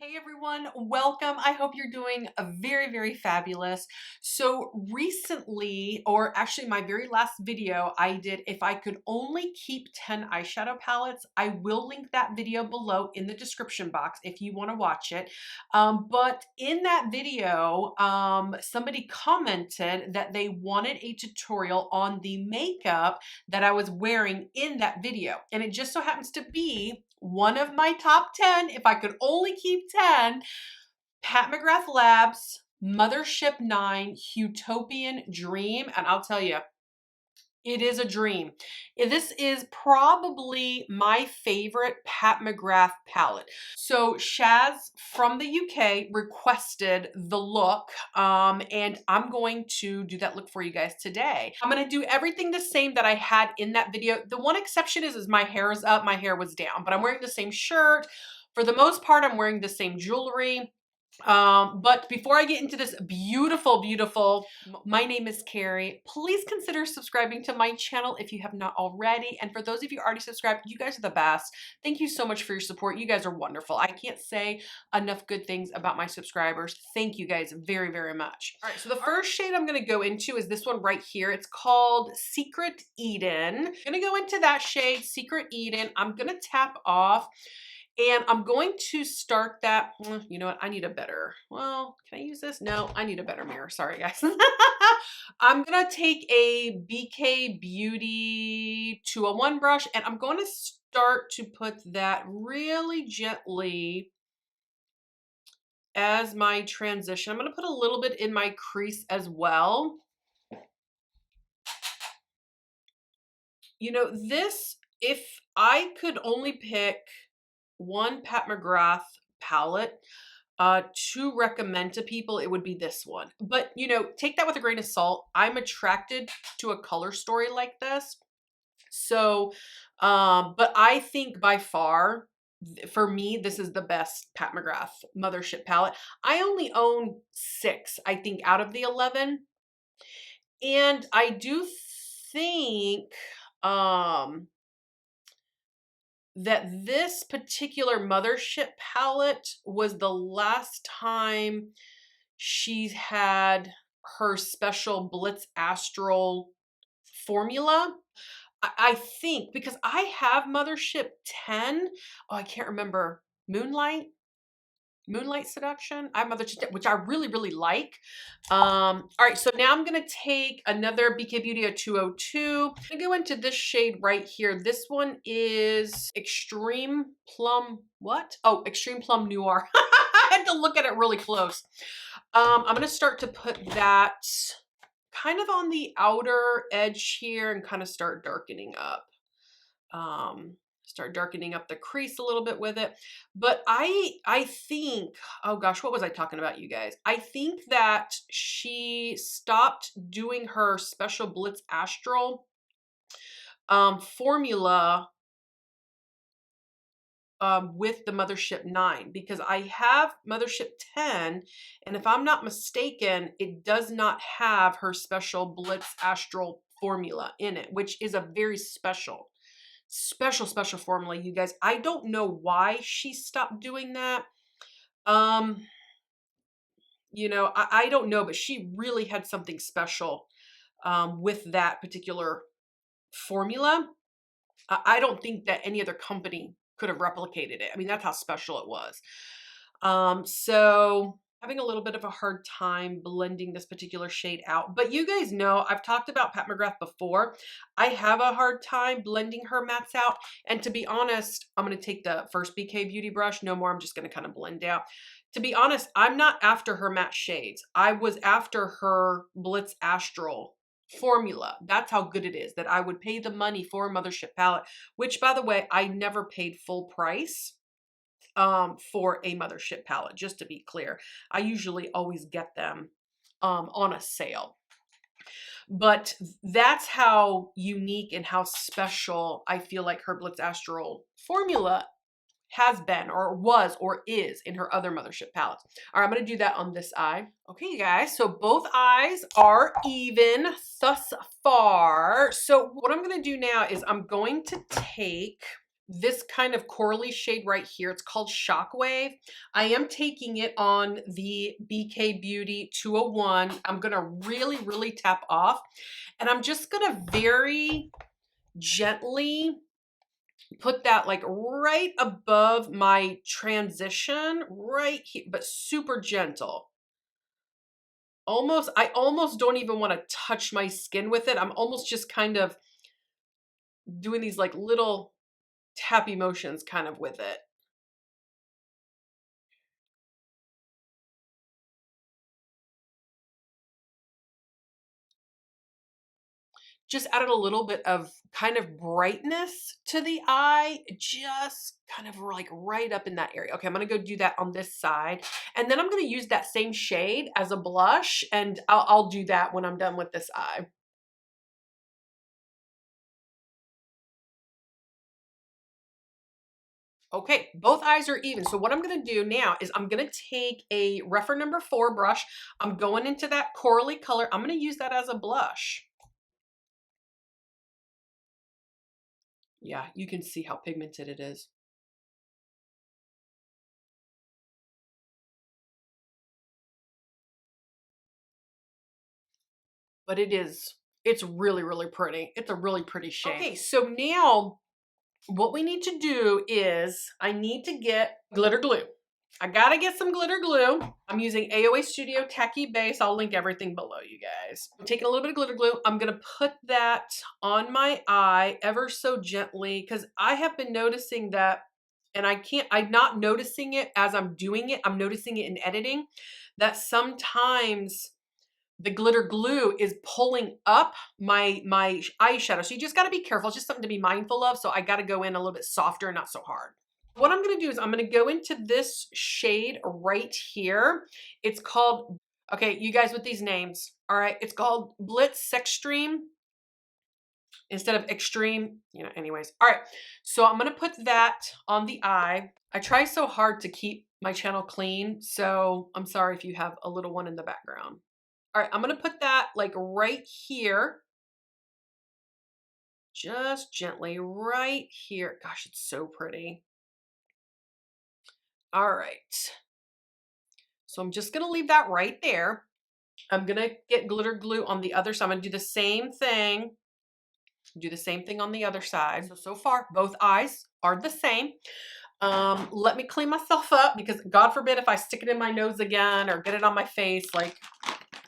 Hey everyone, welcome. I hope you're doing a very fabulous. So recently, or actually my very last video, I did if I could only keep 10 eyeshadow palettes. I will link that video below in the description box if you want to watch it. But in that video, somebody commented that they wanted a tutorial on the makeup that I was wearing in that video. And it just so happens to be one of my top 10, if I could only keep 10, Pat McGrath Labs Mothership 9 Utopian Dream. And I'll tell you, it is a dream. This is probably my favorite Pat McGrath palette. So Shaz from the UK requested the look, and I'm going to do that look for you guys today. I'm going to do everything the same that I had in that video. The one exception is my hair is up, my hair was down, but I'm wearing the same shirt. For the most part, I'm wearing the same jewelry. But before I get into this beautiful, my name is Carrie. Please consider subscribing to my channel if you have not already. And for those of you already subscribed, you guys are the best. Thank you so much for your support. You guys are wonderful. I can't say enough good things about my subscribers. Thank you guys very much. All right, so the first shade I'm going to go into is this one right here. It's called Secret Eden. I'm going to go into that shade, Secret Eden. I'm going to tap off. And I'm going to start that, you know what, I need a better, well, can I use this? No, I need a better mirror. Sorry, guys. I'm going to take a BK Beauty 201 brush, and I'm going to start to put that really gently as my transition. I'm going to put a little bit in my crease as well. You know, this, if I could only pick one Pat McGrath palette to recommend to people, it would be this one. But, you know, take that with a grain of salt. I'm attracted to a color story like this. So, but I think by far, for me, this is the best Pat McGrath Mothership palette. I only own 6, I think, out of the 11. And I do think, that this particular Mothership palette was the last time she's had her special Blitz Astral formula. I think, because I have Mothership 10. Oh, I can't remember. Moonlight Seduction. I have Mothership 10, which I really like. All right, so now I'm going to take another BK Beauty 202. I'm going to go into this shade right here. This one is Extreme Plum, what? Oh, Extreme Plum Noir. I had to look at it really close. I'm going to start to put that kind of on the outer edge here and kind of start darkening up. Start darkening up the crease a little bit with it. But I think, oh gosh, what was I talking about, you guys? I think that she stopped doing her special Blitz Astral formula with the Mothership 9, because I have Mothership 10, and if I'm not mistaken, it does not have her special Blitz Astral formula in it, which is a very special formula, you guys. I don't know why she stopped doing that. You know, I don't know, but she really had something special with that particular formula. I don't think that any other company could have replicated it. I mean, that's how special it was. So having a little bit of a hard time blending this particular shade out. But you guys know, I've talked about Pat McGrath before. I have a hard time blending her mattes out. And to be honest, I'm going to take the first BK Beauty brush. No more. I'm just going to kind of blend out. To be honest, I'm not after her matte shades. I was after her Blitz Astral formula. That's how good it is, that I would pay the money for a Mothership palette, which, by the way, I never paid full price for a Mothership palette, just to be clear. I usually always get them on a sale. But that's how unique and how special I feel like her Blitz Astral formula has been, or was, or is in her other Mothership palettes. All right, I'm going to do that on this eye. Okay, you guys, so both eyes are even thus far. So what I'm going to do now is I'm going to take this kind of corally shade right here. It's called Shockwave. I am taking it on the BK Beauty 201. I'm gonna really, really tap off, and I'm just gonna very gently put that like right above my transition right here, but super gentle. I almost don't even want to touch my skin with it. I'm almost just kind of doing these like little tappy motions kind of with it. Just added a little bit of kind of brightness to the eye, just kind of like right up in that area. Okay, I'm gonna go do that on this side. And then I'm gonna use that same shade as a blush, and I'll do that when I'm done with this eye. Okay, both eyes are even. So what I'm gonna do now is I'm gonna take a Rephr number 4 brush. I'm going into that corally color. I'm gonna use that as a blush. Yeah, you can see how pigmented it is. But it's really, really pretty. It's a really pretty shade. Okay, so now what we need to do is I need to get glitter glue. I gotta get some glitter glue. I'm using AOA Studio Tacky Base. I'll link everything below, you guys. I'm taking a little bit of glitter glue. I'm gonna put that on my eye ever so gently, because I have been noticing that, and I'm not noticing it as I'm doing it. I'm noticing it in editing, that sometimes the glitter glue is pulling up my eyeshadow. So you just got to be careful. It's just something to be mindful of. So I got to go in a little bit softer and not so hard. What I'm going to do is I'm going to go into this shade right here. It's called, okay, you guys with these names. All right. It's called Blitz Extreme instead of Extreme, anyways. All right. So I'm going to put that on the eye. I try so hard to keep my channel clean. So I'm sorry if you have a little one in the background. All right, I'm gonna put that like right here. Just gently right here. Gosh, it's so pretty. All right. So I'm just gonna leave that right there. I'm gonna get glitter glue on the other side. I'm gonna do the same thing. Do the same thing on the other side. So far, both eyes are the same. Let me clean myself up, because God forbid if I stick it in my nose again or get it on my face, like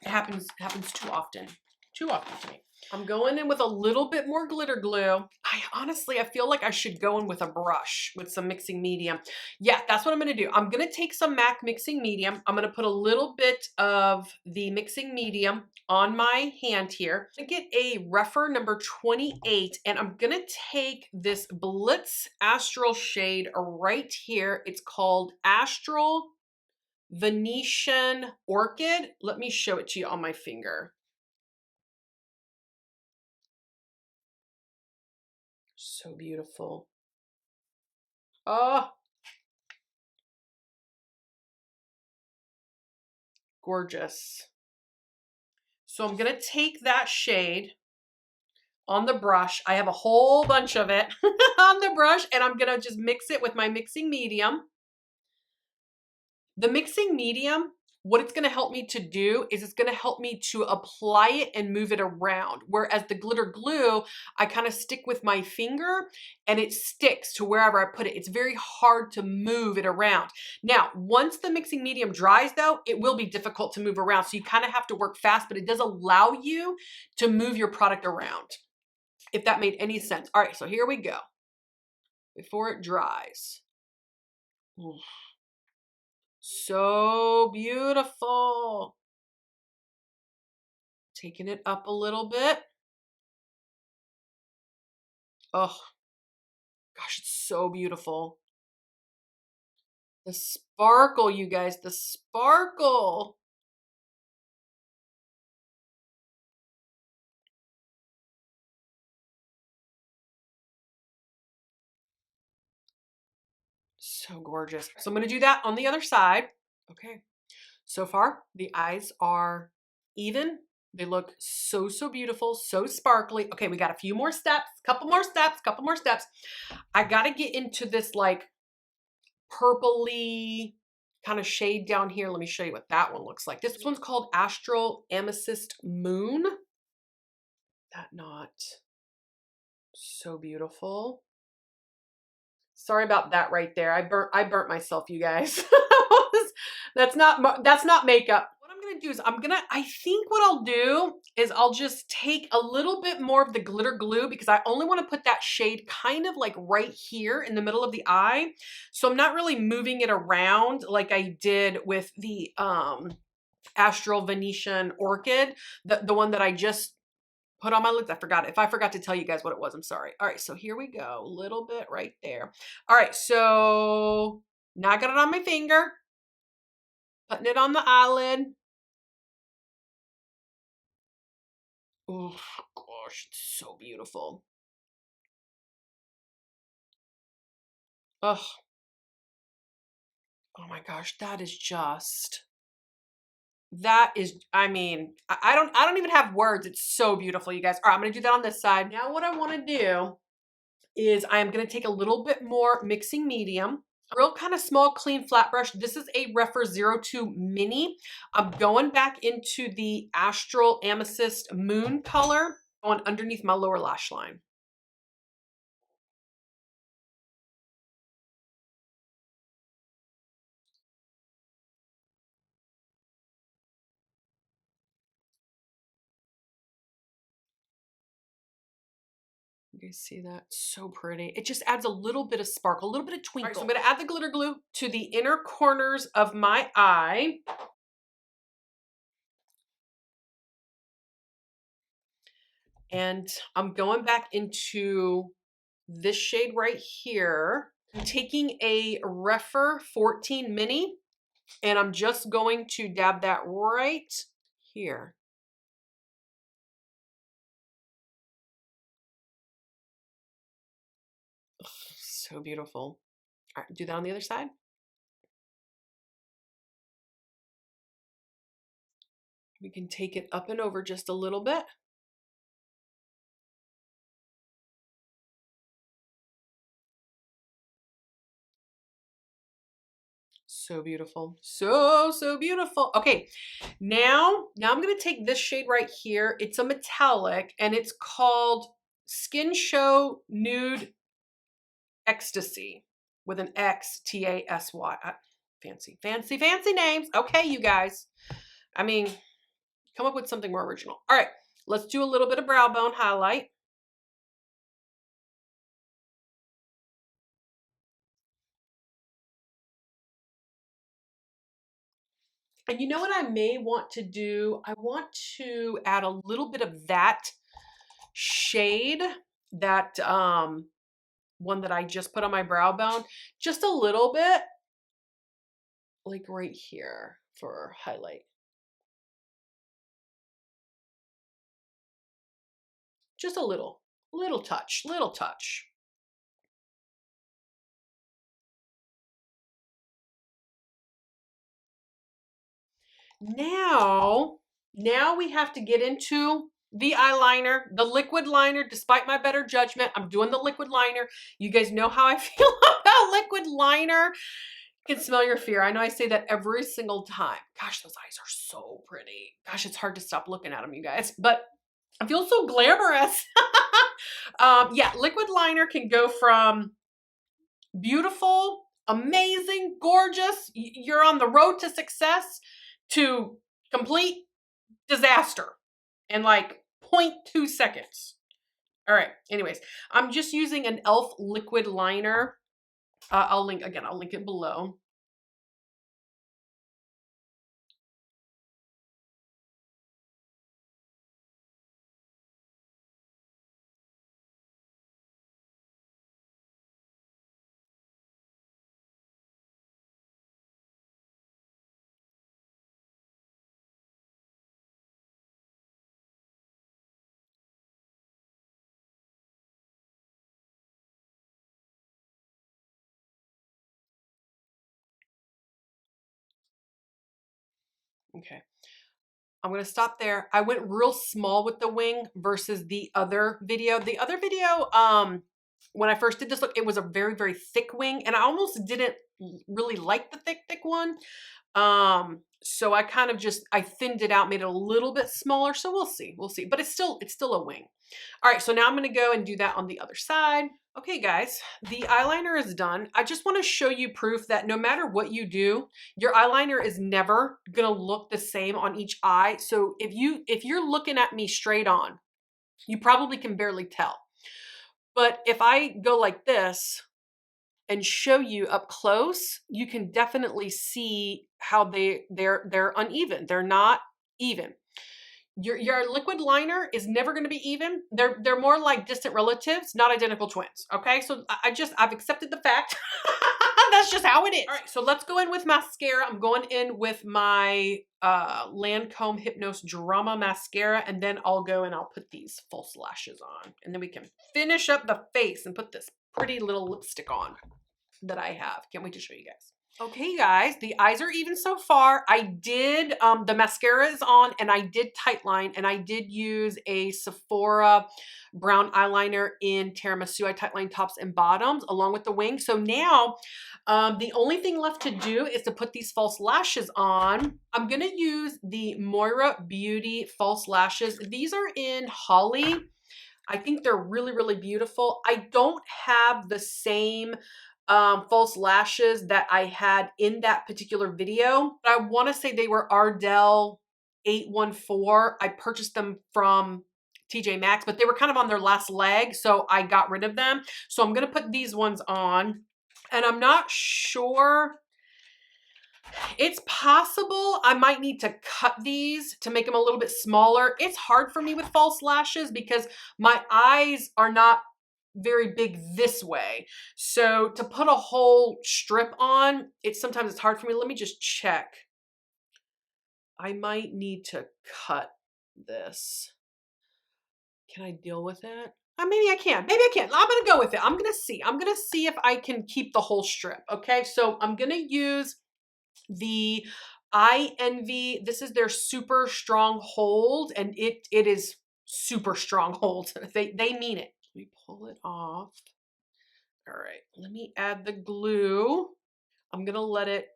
it happens too often. Too often to me. I'm going in with a little bit more glitter glue. I feel like I should go in with a brush with some mixing medium. Yeah, that's what I'm gonna do. I'm gonna take some MAC mixing medium. I'm gonna put a little bit of the mixing medium on my hand here. I'm gonna get a Rephr number 28, and I'm gonna take this Blitz Astral shade right here. It's called Astral Venetian Orchid. Let me show it to you on my finger. So beautiful. Oh, gorgeous. So I'm going to take that shade on the brush. I have a whole bunch of it on the brush, and I'm going to just mix it with my mixing medium. The mixing medium, what it's going to help me to do is it's going to help me to apply it and move it around. Whereas the glitter glue, I kind of stick with my finger and it sticks to wherever I put it. It's very hard to move it around. Now, once the mixing medium dries though, it will be difficult to move around. So you kind of have to work fast, but it does allow you to move your product around, if that made any sense. All right, so here we go. Before it dries. Oof. So beautiful. Taking it up a little bit. Oh, gosh, it's so beautiful. The sparkle, you guys, the sparkle. So gorgeous. So I'm going to do that on the other side. Okay. So far, the eyes are even. They look so, so beautiful, so sparkly. Okay, we got a few more steps, couple more steps, couple more steps. I got to get into this like purpley kind of shade down here. Let me show you what that one looks like. This one's called Astral Amethyst Moon. That not so beautiful. Sorry about that right there. I burnt myself, you guys. That's not makeup. What I'm gonna do is I think what I'll do is I'll just take a little bit more of the glitter glue because I only want to put that shade kind of like right here in the middle of the eye. So I'm not really moving it around like I did with the Astral Venetian Orchid, the one that I just put on my lids. I forgot. If I forgot to tell you guys what it was, I'm sorry. All right, so here we go. A little bit right there. All right, so now I got it on my finger. Putting it on the eyelid. Oh gosh, it's so beautiful. Oh, oh my gosh, that is just, I mean, I don't even have words. It's so beautiful, you guys. All right, I'm gonna do that on this side. Now what I wanna do is I am gonna take a little bit more mixing medium, a real kind of small, clean, flat brush. This is a Rephr 02 Mini. I'm going back into the Astral Amethyst Moon color, going underneath my lower lash line. You guys see that? So pretty. It just adds a little bit of sparkle, a little bit of twinkle. All right, so I'm gonna add the glitter glue to the inner corners of my eye. And I'm going back into this shade right here. I'm taking a Rephr 14 Mini and I'm just going to dab that right here. Ugh, so beautiful. All right, do that on the other side. We can take it up and over just a little bit. So beautiful. So, so beautiful. Okay, now I'm going to take this shade right here. It's a metallic and it's called Skin Show Nude Ecstasy with an X, T-A-S-Y. Fancy, fancy, fancy names. Okay, you guys. I mean, come up with something more original. All right, let's do a little bit of brow bone highlight. And you know what I may want to do? I want to add a little bit of that shade, that one that I just put on my brow bone, just a little bit, like right here for highlight. Just a little touch, little touch. Now we have to get into the eyeliner, the liquid liner. Despite my better judgment, I'm doing the liquid liner. You guys know how I feel about liquid liner. You can smell your fear. I know I say that every single time. Gosh, those eyes are so pretty. Gosh, it's hard to stop looking at them, you guys. But I feel so glamorous. Yeah, liquid liner can go from beautiful, amazing, gorgeous, you're on the road to success, to complete disaster in like 0.2 seconds. All right, anyways, I'm just using an e.l.f. liquid liner. I'll link it below. Okay. I'm gonna stop there. I went real small with the wing versus the other video. The other video, when I first did this look, it was a very, very thick wing, and I almost didn't really like the thick one. So I kind of I thinned it out, made it a little bit smaller. So we'll see, but it's still a wing. All right, so now I'm gonna go and do that on the other side. Okay guys, the eyeliner is done. I just wanna show you proof that no matter what you do, your eyeliner is never gonna look the same on each eye. So if you're looking at me straight on, you probably can barely tell. But if I go like this and show you up close, you can definitely see how they're uneven. They're not even. Your liquid liner is never going to be even. They're more like distant relatives, not identical twins. Okay, so I've accepted the fact. That's just how it is. All right, so let's go in with mascara. I'm going in with my Lancome Hypnose Drama mascara, and then I'll go and I'll put these false lashes on, and then we can finish up the face and put this pretty little lipstick on that I have. Can't wait to show you guys. Okay guys, the eyes are even so far. I did, the mascara is on, and I did tightline, and I did use a Sephora brown eyeliner in Tiramisu. I tightline tops and bottoms along with the wing. So now the only thing left to do is to put these false lashes on. I'm gonna use the Moira Beauty false lashes. These are in Holly. I think they're really, really beautiful. I don't have the same false lashes that I had in that particular video. But I want to say they were Ardell 814. I purchased them from TJ Maxx, but they were kind of on their last leg, so I got rid of them. So I'm going to put these ones on, and I'm not sure. It's possible I might need to cut these to make them a little bit smaller. It's hard for me with false lashes because my eyes are not very big this way. So to put a whole strip on, sometimes it's hard for me. Let me just check. I might need to cut this. Can I deal with it? Maybe I can. Maybe I can. I'm going to go with it. I'm going to see. I'm going to see if I can keep the whole strip. Okay, so I'm going to use the Eye Envy. This is their super strong hold, and it is super strong hold. They mean it. Let me pull it off. All right, let me add the glue. I'm gonna let it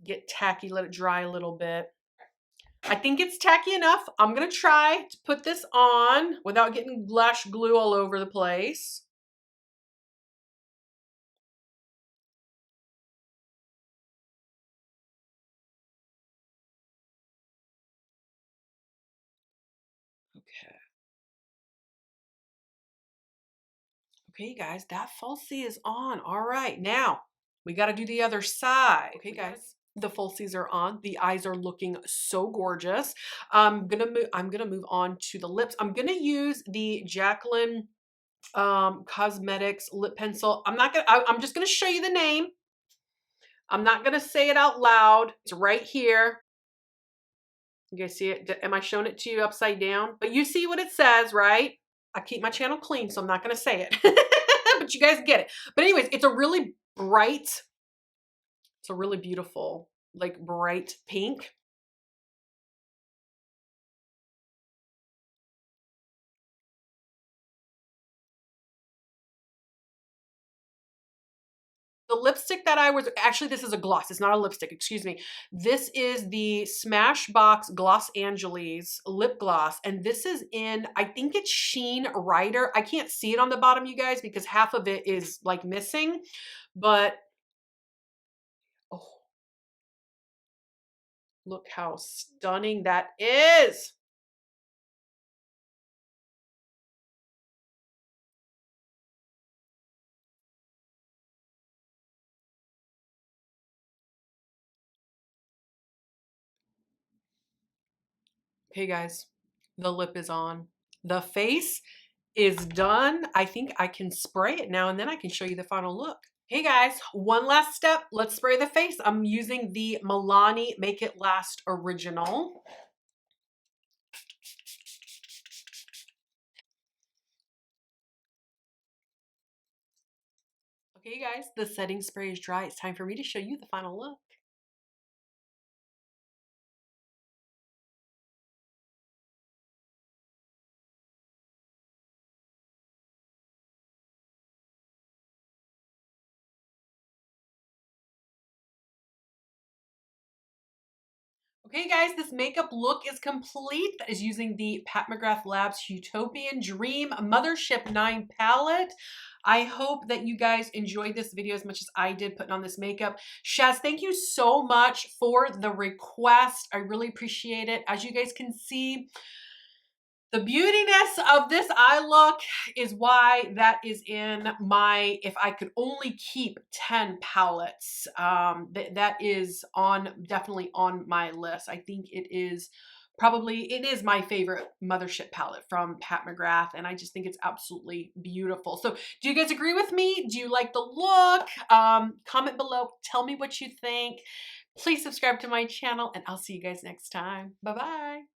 get tacky, let it dry a little bit. I think it's tacky enough. I'm gonna try to put this on without getting lash glue all over the place. Okay. Okay, guys, that falsie is on. All right, now we got to do the other side. Okay, guys, the falsies are on. The eyes are looking so gorgeous. I'm gonna move on to the lips. I'm gonna use the Jaclyn Cosmetics lip pencil. I'm just gonna show you the name. I'm not gonna say it out loud. It's right here. You guys see it? Am I showing it to you upside down? But you see what it says, right? I keep my channel clean, so I'm not going to say it. But you guys get it. But anyways, it's a really bright, it's a really beautiful, like bright pink. The lipstick that actually this is a gloss. It's not a lipstick, excuse me. This is the Smashbox Gloss Angeles lip gloss. And this is in, I think it's Sheen Rider. I can't see it on the bottom, you guys, because half of it is like missing. But, oh, look how stunning that is. Okay, guys, the lip is on. The face is done. I think I can spray it now, and then I can show you the final look. Hey guys, one last step. Let's spray the face. I'm using the Milani Make It Last Original. Okay, guys, the setting spray is dry. It's time for me to show you the final look. Okay guys, this makeup look is complete. That is using the Pat McGrath Labs Utopian Dream Mothership 9 palette. I hope that you guys enjoyed this video as much as I did putting on this makeup. Shaz, thank you so much for the request. I really appreciate it. As you guys can see, the beautiness of this eye look is why that is in my, if I could only keep 10 palettes, that is definitely on my list. I think it is my favorite Mothership palette from Pat McGrath, and I just think it's absolutely beautiful. So do you guys agree with me? Do you like the look? Comment below, tell me what you think. Please subscribe to my channel, and I'll see you guys next time. Bye-bye.